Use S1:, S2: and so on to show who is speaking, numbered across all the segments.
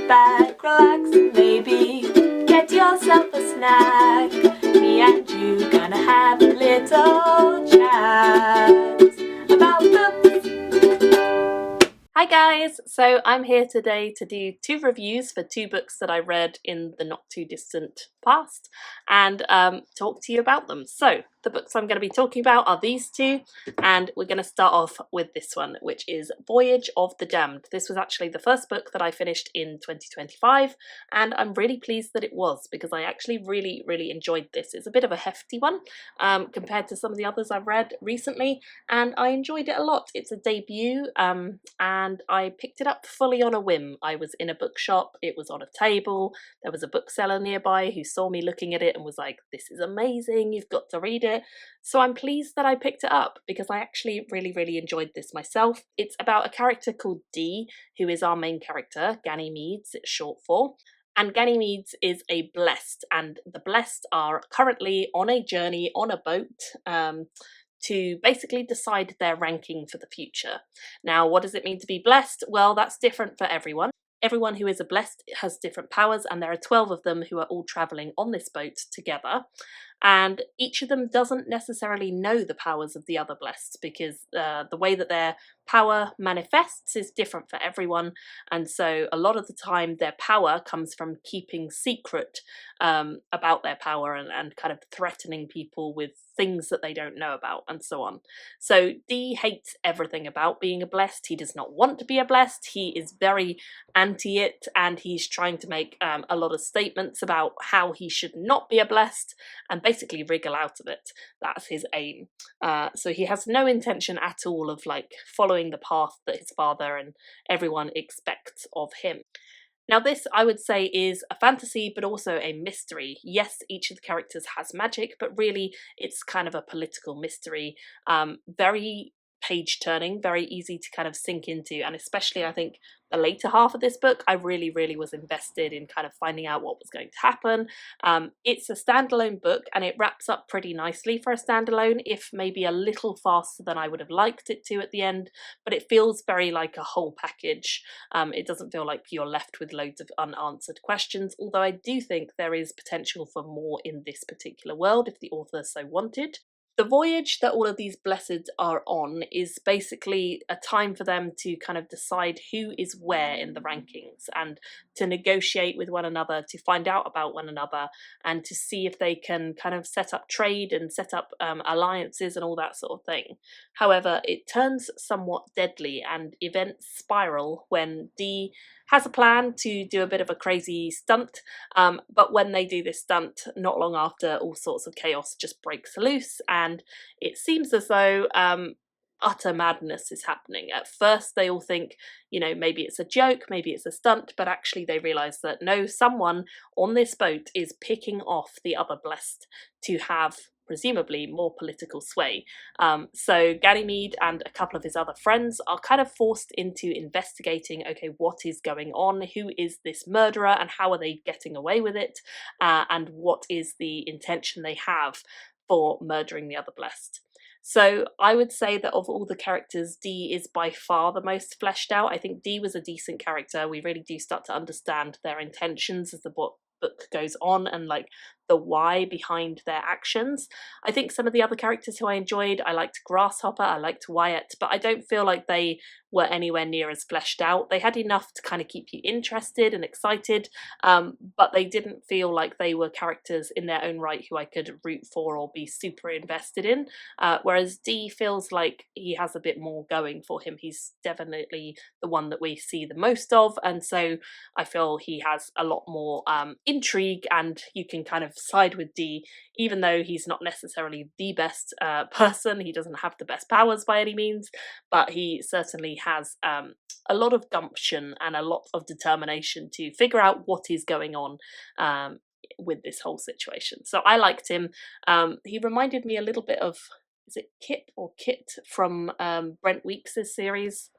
S1: back, relax, and maybe get yourself a snack. Me and you gonna have a little chat about books. Hi guys! So I'm here today to do 2 reviews for 2 books that I read in the not too distant past and talk to you about them. So the books I'm going to be talking about are these 2, and we're going to start off with this one, which is Voyage of the Damned. This was actually the first book that I finished in 2025, and I'm really pleased that it was, because I actually really enjoyed this. It's a bit of a hefty one compared to some of the others I've read recently, and I enjoyed it a lot. It's a debut, and I picked it up fully on a whim. I was in a bookshop, it was on a table, there was a bookseller nearby who saw me looking at it and was like, "This is amazing, you've got to read it." So I'm pleased that I picked it up, because I actually really enjoyed this myself. It's about a character called Dee, who is our main character, Ganymedes it's short for. And Ganymedes is a blessed, and the blessed are currently on a journey on a boat to basically decide their ranking for the future. Now, what does it mean to be blessed? Well, that's different for everyone. Everyone who is a blessed has different powers, and there are 12 of them who are all travelling on this boat together. And each of them doesn't necessarily know the powers of the other blessed, because the way that their power manifests is different for everyone, and so a lot of the time their power comes from keeping secret about their power and kind of threatening people with things that they don't know about, and so on. So Dee hates everything about being a blessed. He does not want to be a blessed. He is very anti it, and he's trying to make a lot of statements about how he should not be a blessed and basically wriggle out of it. That's his aim. So he has no intention at all of like following the path that his father and everyone expects of him. Now this, I would say, is a fantasy but also a mystery. Yes, each of the characters has magic, but really it's kind of a political mystery. Very page-turning, very easy to kind of sink into, and especially I think the later half of this book, I really was invested in kind of finding out what was going to happen. It's a standalone book, and it wraps up pretty nicely for a standalone, if maybe a little faster than I would have liked it to at the end, but it feels very like a whole package. It doesn't feel like you're left with loads of unanswered questions, although I do think there is potential for more in this particular world if the author so wanted. The voyage that all of these blesseds are on is basically a time for them to kind of decide who is where in the rankings, and to negotiate with one another, to find out about one another, and to see if they can kind of set up trade and set up alliances and all that sort of thing. However, it turns somewhat deadly, and events spiral when Dee has a plan to do a bit of a crazy stunt, but when they do this stunt, not long after, all sorts of chaos just breaks loose, and it seems as though utter madness is happening. At first they all think, you know, maybe it's a joke, maybe it's a stunt, but actually they realise that no, someone on this boat is picking off the other blessed to have presumably more political sway. So Ganymede and a couple of his other friends are kind of forced into investigating, okay, what is going on, who is this murderer and how are they getting away with it, and what is the intention they have for murdering the other blessed. So I would say that of all the characters, Dee is by far the most fleshed out. I think Dee was a decent character. We really do start to understand their intentions as the book goes on, and like the why behind their actions. I think some of the other characters who I enjoyed, I liked Grasshopper, I liked Wyatt, but I don't feel like they were anywhere near as fleshed out. They had enough to kind of keep you interested and excited, but they didn't feel like they were characters in their own right who I could root for or be super invested in. Whereas Dee feels like he has a bit more going for him. He's definitely the one that we see the most of, and so I feel he has a lot more intrigue, and you can kind of side with Dee, even though he's not necessarily the best person. He doesn't have the best powers by any means, but he certainly has a lot of gumption and a lot of determination to figure out what is going on with this whole situation. So I liked him. He reminded me a little bit of, is it Kip or Kit from Brent Weeks' series?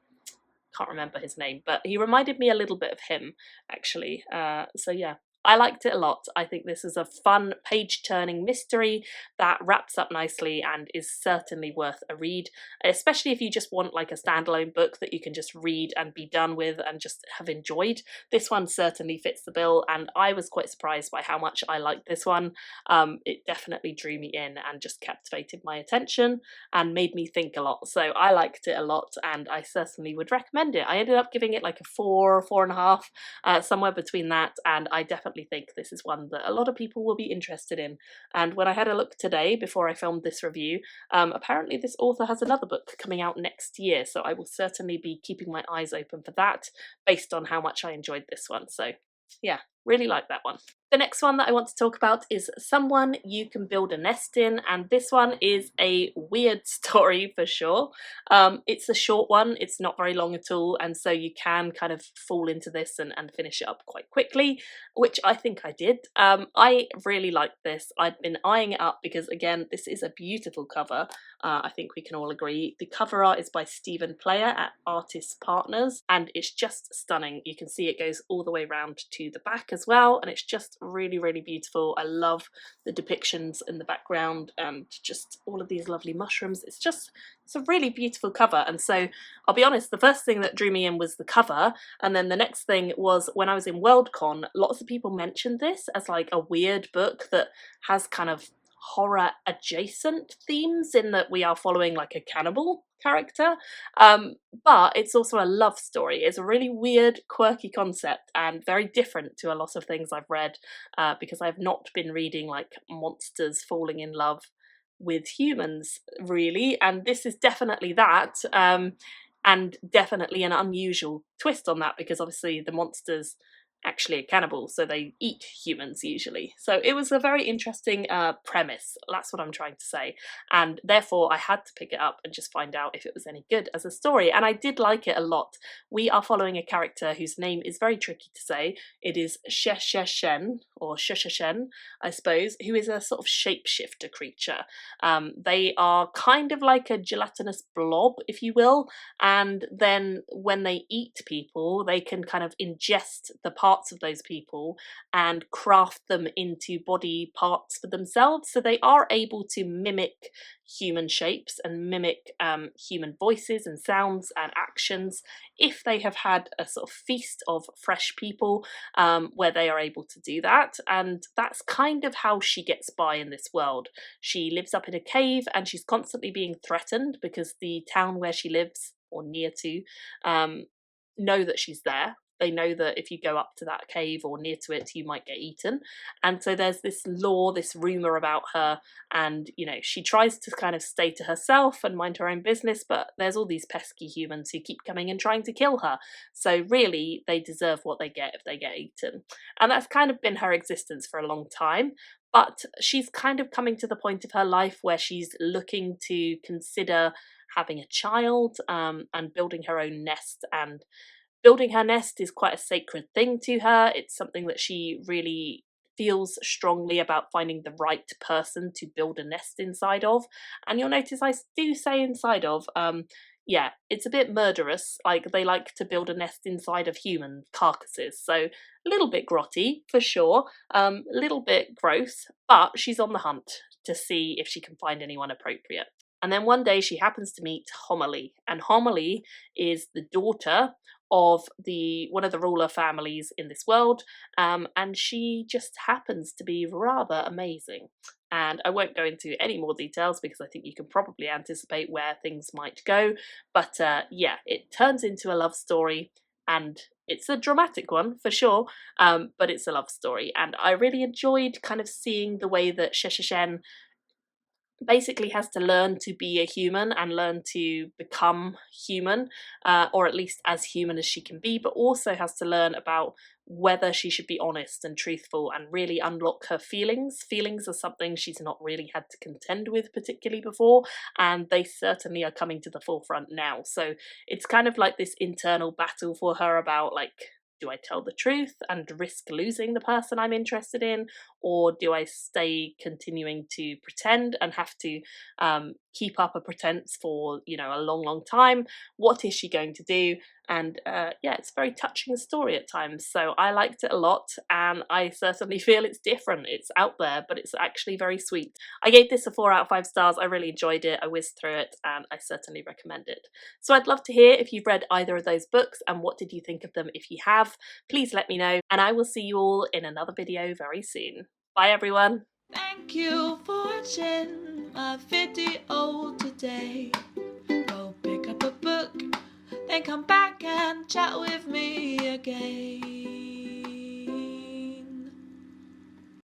S1: Can't remember his name, but he reminded me a little bit of him, actually. So yeah, I liked it a lot. I think this is a fun page-turning mystery that wraps up nicely and is certainly worth a read, especially if you just want like a standalone book that you can just read and be done with and just have enjoyed. This one certainly fits the bill, and I was quite surprised by how much I liked this one. It definitely drew me in and just captivated my attention and made me think a lot. So I liked it a lot, and I certainly would recommend it. I ended up giving it like a 4, 4.5, somewhere between that, and I definitely think this is one that a lot of people will be interested in. And when I had a look today before I filmed this review, apparently this author has another book coming out next year, so I will certainly be keeping my eyes open for that based on how much I enjoyed this one. So yeah, really like that one. The next one that I want to talk about is Someone You Can Build a Nest In, and this one is a weird story for sure. It's a short one, it's not very long at all, and so you can kind of fall into this and finish it up quite quickly, which I think I did. I really liked this. I'd been eyeing it up because, again, this is a beautiful cover. I think we can all agree. The cover art is by Stephen Player at Artists Partners, and it's just stunning. You can see it goes all the way around to the back as well, and it's just really, really beautiful. I love the depictions in the background and just all of these lovely mushrooms. It's a really beautiful cover, and so I'll be honest, the first thing that drew me in was the cover, and then the next thing was when I was in Worldcon, lots of people mentioned this as like a weird book that has kind of horror adjacent themes in that we are following like a cannibal character, but it's also a love story. It's a really weird, quirky concept and very different to a lot of things I've read, because I've not been reading like monsters falling in love with humans really, and this is definitely that, and definitely an unusual twist on that because obviously the monsters actually a cannibal, so they eat humans usually. So it was a very interesting premise, that's what I'm trying to say, and therefore I had to pick it up and just find out if it was any good as a story, and I did like it a lot. We are following a character whose name is very tricky to say. It is Shesheshen, or Shesheshen, I suppose, who is a sort of shapeshifter creature. They are kind of like a gelatinous blob, if you will, and then when they eat people, they can kind of ingest the parts of those people and craft them into body parts for themselves. So they are able to mimic human shapes and mimic human voices and sounds and actions if they have had a sort of feast of fresh people, where they are able to do that. And that's kind of how she gets by in this world. She lives up in a cave and she's constantly being threatened because the town where she lives, or near to, know that she's there. They know that if you go up to that cave or near to it, you might get eaten. And so there's this lore, this rumour about her, and, you know, she tries to kind of stay to herself and mind her own business, but there's all these pesky humans who keep coming and trying to kill her. So really, they deserve what they get if they get eaten. And that's kind of been her existence for a long time. But she's kind of coming to the point of her life where she's looking to consider having a child, and building her own nest. And building her nest is quite a sacred thing to her. It's something that she really feels strongly about, finding the right person to build a nest inside of. And you'll notice I do say inside of. Yeah, it's a bit murderous. Like, they like to build a nest inside of human carcasses. So a little bit grotty for sure, a little bit gross, but she's on the hunt to see if she can find anyone appropriate. And then one day she happens to meet Homily, and Homily is the daughter of one of the ruler families in this world, and she just happens to be rather amazing. And I won't go into any more details because I think you can probably anticipate where things might go, but yeah, it turns into a love story, and it's a dramatic one for sure, but it's a love story, and I really enjoyed kind of seeing the way that Shesheshen basically has to learn to be a human and learn to become human, or at least as human as she can be, but also has to learn about whether she should be honest and truthful and really unlock her feelings. Feelings are something she's not really had to contend with particularly before, and they certainly are coming to the forefront now. So it's kind of like this internal battle for her about, like, do I tell the truth and risk losing the person I'm interested in, or do I stay continuing to pretend and have to keep up a pretense for, you know, a long, long time? What is she going to do? And yeah, it's a very touching story at times, so I liked it a lot, and I certainly feel it's different. It's out there, but it's actually very sweet. I gave this a 4 out of 5 stars. I really enjoyed it. I whizzed through it, and I certainly recommend it. So I'd love to hear if you've read either of those books, and what did you think of them if you have. Please let me know, and I will see you all in another video very soon. Bye everyone!
S2: Thank you for watching my video today. Go pick up a book, then come back and chat with me again.